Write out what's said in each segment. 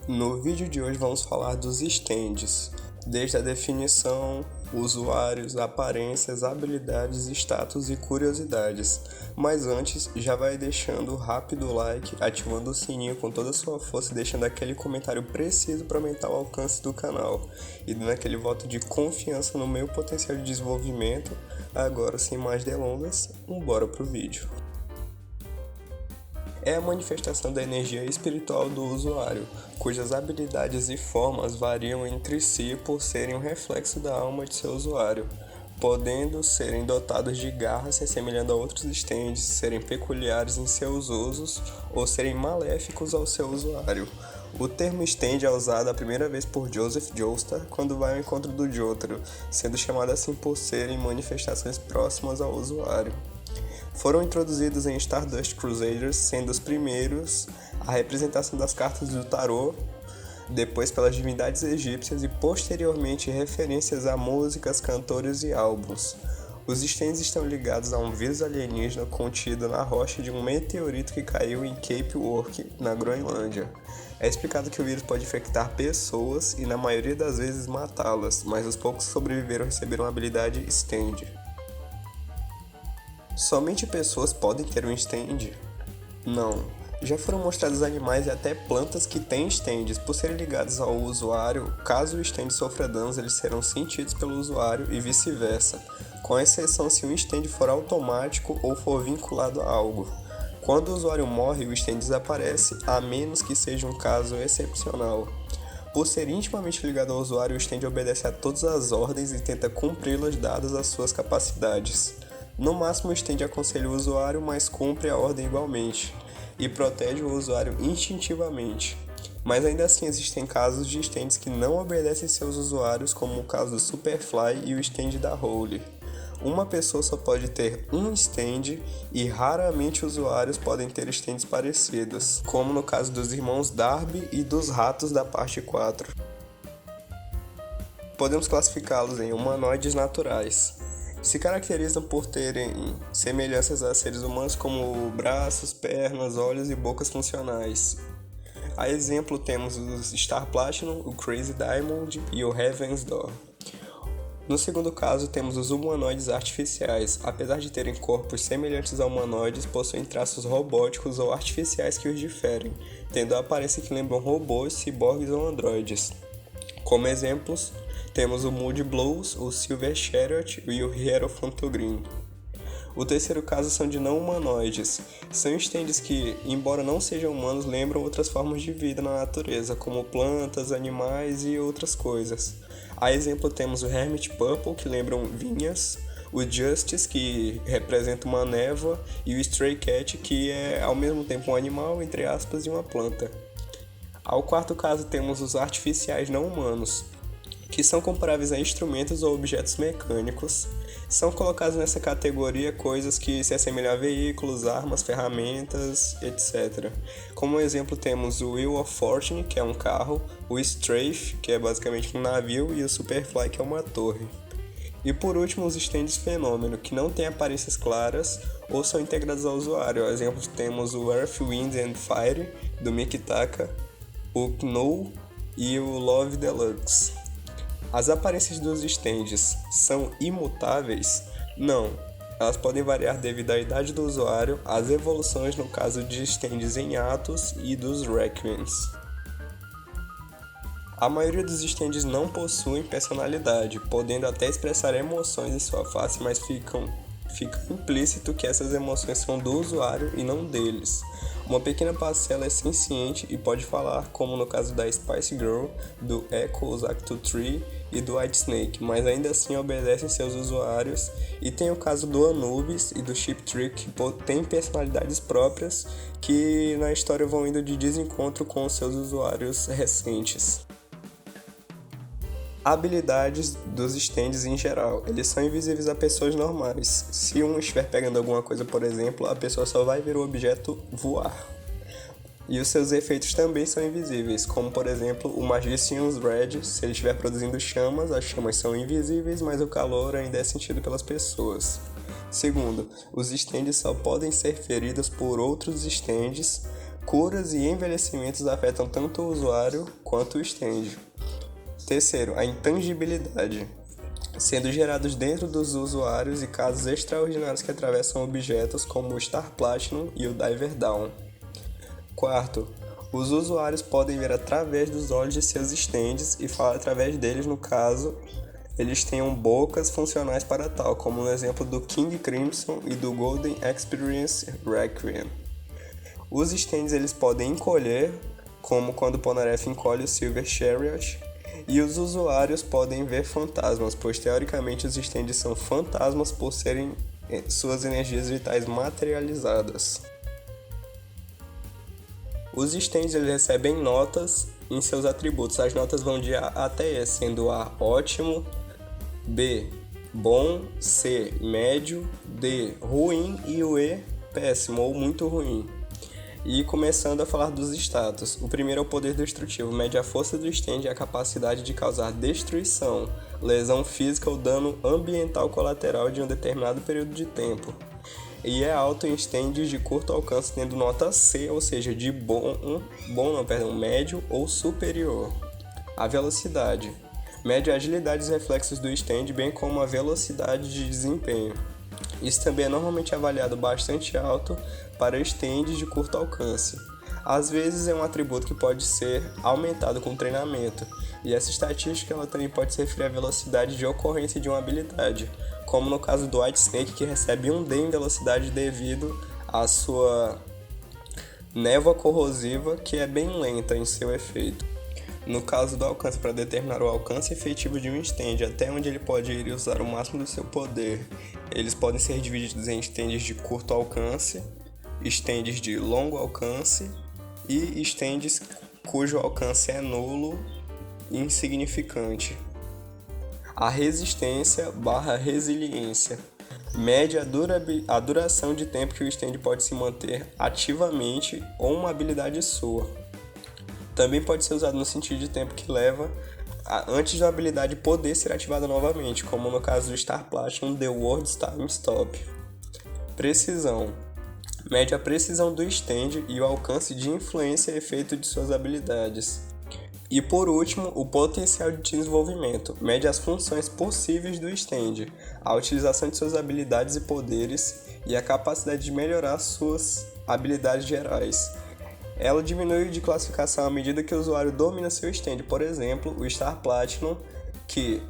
No vídeo de hoje vamos falar dos stands, desde a definição, usuários, aparências, habilidades, status e curiosidades. Mas antes, já vai deixando o rápido like, ativando o sininho com toda a sua força e deixando aquele comentário preciso para aumentar o alcance do canal e dando aquele voto de confiança no meu potencial de desenvolvimento. Agora, sem mais delongas, bora pro vídeo. É a manifestação da energia espiritual do usuário, cujas habilidades e formas variam entre si por serem um reflexo da alma de seu usuário, podendo serem dotados de garras se assemelhando a outros stands, serem peculiares em seus usos ou serem maléficos ao seu usuário. O termo stand é usado a primeira vez por Joseph Joestar quando vai ao encontro do Jotaro, sendo chamado assim por serem manifestações próximas ao usuário. Foram introduzidos em Stardust Crusaders, sendo os primeiros a representação das cartas do tarô, depois pelas divindades egípcias e posteriormente referências a músicas, cantores e álbuns. Os stands estão ligados a um vírus alienígena contido na rocha de um meteorito que caiu em Cape York, na Groenlândia. É explicado que o vírus pode infectar pessoas e na maioria das vezes matá-las, mas os poucos que sobreviveram receberam a habilidade stand. Somente pessoas podem ter um stand? Não. Já foram mostrados animais e até plantas que têm stands. Por serem ligados ao usuário, caso o stand sofra danos, eles serão sentidos pelo usuário e vice-versa, com exceção se o stand for automático ou for vinculado a algo. Quando o usuário morre, o stand desaparece, a menos que seja um caso excepcional. Por ser intimamente ligado ao usuário, o stand obedece a todas as ordens e tenta cumpri-las dadas as suas capacidades. No máximo, o stand aconselha o usuário, mas cumpre a ordem igualmente, e protege o usuário instintivamente. Mas ainda assim existem casos de stands que não obedecem seus usuários, como o caso do Superfly e o stand da Holy. Uma pessoa só pode ter um stand e raramente usuários podem ter stands parecidos, como no caso dos irmãos Darby e dos ratos da parte 4. Podemos classificá-los em humanoides naturais. Se caracterizam por terem semelhanças a seres humanos como braços, pernas, olhos e bocas funcionais. A exemplo temos o Star Platinum, o Crazy Diamond e o Heaven's Door. No segundo caso temos os humanoides artificiais. Apesar de terem corpos semelhantes a humanoides, possuem traços robóticos ou artificiais que os diferem, tendo a aparência que lembram robôs, ciborgues ou androides. Como exemplos, temos o Moody Blues, o Silver Chariot e o Hierophant Green. O terceiro caso são de não humanoides. São stands que, embora não sejam humanos, lembram outras formas de vida na natureza, como plantas, animais e outras coisas. A exemplo temos o Hermit Purple, que lembram vinhas, o Justice, que representa uma névoa, e o Stray Cat, que é ao mesmo tempo um animal, entre aspas, e uma planta. Ao quarto caso temos os artificiais não humanos, que são comparáveis a instrumentos ou objetos mecânicos. São colocados nessa categoria coisas que se assemelham a veículos, armas, ferramentas, etc. Como exemplo temos o Wheel of Fortune, que é um carro, o Strafe, que é basicamente um navio, e o Superfly, que é uma torre. E por último, os stands fenômeno, que não têm aparências claras ou são integrados ao usuário. Por exemplo, temos o Earth, Wind and Fire, do Mikitaka, o Knou e o Love Deluxe. As aparências dos stands são imutáveis? Não. Elas podem variar devido à idade do usuário, às evoluções no caso de stands em Atos e dos Requiems. A maioria dos stands não possuem personalidade, podendo até expressar emoções em sua face, mas fica implícito que essas emoções são do usuário e não deles. Uma pequena parcela é senciente e pode falar, como no caso da Spice Girl, do Echoes Act 3 e do White Snake, mas ainda assim obedecem seus usuários, e tem o caso do Anubis e do Chip Trick, que têm personalidades próprias que na história vão indo de desencontro com os seus usuários recentes. Habilidades dos stands em geral. Eles são invisíveis a pessoas normais. Se um estiver pegando alguma coisa, por exemplo, a pessoa só vai ver o objeto voar. E os seus efeitos também são invisíveis, como por exemplo o Magician's Red. Se ele estiver produzindo chamas, as chamas são invisíveis, mas o calor ainda é sentido pelas pessoas. Segundo, os stands só podem ser feridos por outros stands Curas e envelhecimentos afetam tanto o usuário quanto o stand. Terceiro, a intangibilidade, sendo gerados dentro dos usuários e casos extraordinários que atravessam objetos como o Star Platinum e o Diver Down. Quarto, os usuários podem ver através dos olhos de seus stands e falar através deles no caso eles tenham bocas funcionais para tal, como no exemplo do King Crimson e do Golden Experience Requiem. Os stands eles podem encolher, como quando Polnareff encolhe o Silver Chariot, e os usuários podem ver fantasmas, pois teoricamente os stands são fantasmas por serem suas energias vitais materializadas. Os stands eles recebem notas em seus atributos. As notas vão de A até E, sendo A ótimo, B bom, C médio, D ruim e o E péssimo ou muito ruim. E começando a falar dos status. O primeiro é o poder destrutivo, mede a força do stand e a capacidade de causar destruição, lesão física ou dano ambiental colateral de um determinado período de tempo. E é alto em stands de curto alcance, tendo nota C, ou seja, de médio ou superior. A velocidade mede a agilidade e os reflexos do stand, bem como a velocidade de desempenho. Isso também é normalmente avaliado bastante alto para stands de curto alcance. Às vezes é um atributo que pode ser aumentado com treinamento, e essa estatística ela também pode se referir à velocidade de ocorrência de uma habilidade, como no caso do White Snake, que recebe 1D em velocidade devido à sua névoa corrosiva, que é bem lenta em seu efeito. No caso do alcance, para determinar o alcance efetivo de um stand, até onde ele pode ir e usar o máximo do seu poder, eles podem ser divididos em stands de curto alcance, stands de longo alcance e stands cujo alcance é nulo e insignificante. A resistência/resiliência mede a duração de tempo que o stand pode se manter ativamente ou uma habilidade sua. Também pode ser usado no sentido de tempo que leva antes da habilidade poder ser ativada novamente, como no caso do Star Platinum The World's Time Stop. Precisão mede a precisão do stand e o alcance de influência e efeito de suas habilidades. E por último, o potencial de desenvolvimento mede as funções possíveis do stand, a utilização de suas habilidades e poderes e a capacidade de melhorar suas habilidades gerais. Ela diminui de classificação à medida que o usuário domina seu stand. Por exemplo, o Star Platinum, que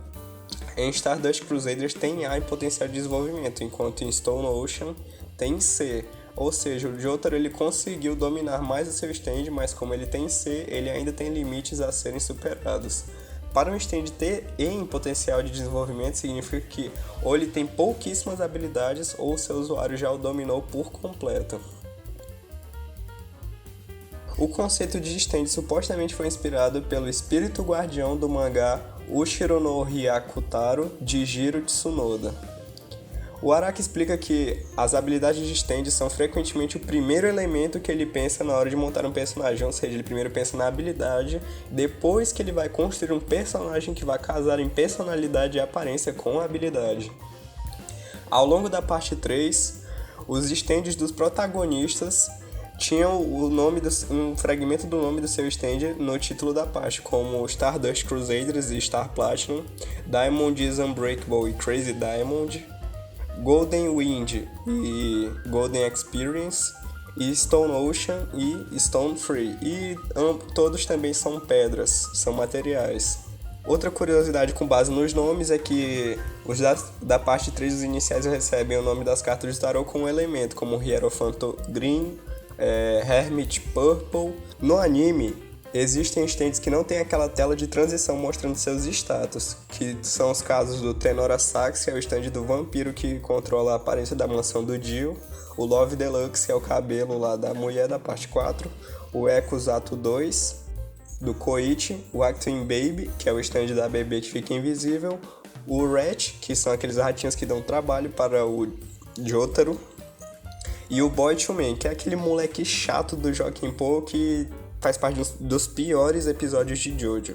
em Stardust Crusaders tem A em potencial de desenvolvimento, enquanto em Stone Ocean tem C. Ou seja, o Jotaro ele conseguiu dominar mais o seu stand, mas como ele tem C, ele ainda tem limites a serem superados. Para um stand ter E em potencial de desenvolvimento, significa que ou ele tem pouquíssimas habilidades ou seu usuário já o dominou por completo. O conceito de stand supostamente foi inspirado pelo espírito guardião do mangá Ushiro no Hyakutaro, de Jiro Tsunoda. O Araki explica que as habilidades de stand são frequentemente o primeiro elemento que ele pensa na hora de montar um personagem, ou seja, ele primeiro pensa na habilidade, depois que ele vai construir um personagem que vai casar em personalidade e aparência com a habilidade. Ao longo da parte 3, os stands dos protagonistas tinham um fragmento do nome do seu stand no título da parte, como Stardust Crusaders e Star Platinum, Diamond is Unbreakable e Crazy Diamond, Golden Wind e Golden Experience, e Stone Ocean e Stone Free, e todos também são pedras, são materiais. Outra curiosidade com base nos nomes é que os da parte 3 dos iniciais recebem o nome das cartas de tarot com um elemento, como Hierophant Green, Hermit Purple. No anime, existem stands que não tem aquela tela de transição mostrando seus status, que são os casos do Tenora Sax, que é o stand do vampiro que controla a aparência da mansão do Dio, o Love Deluxe, que é o cabelo lá da mulher da parte 4, o Echo Zato 2, do Koichi, o Acting Baby, que é o stand da bebê que fica invisível, o Rat, que são aqueles ratinhos que dão trabalho para o Jotaro, e o Boy to Man, que é aquele moleque chato do Joaquim Pô que faz parte dos piores episódios de Jojo.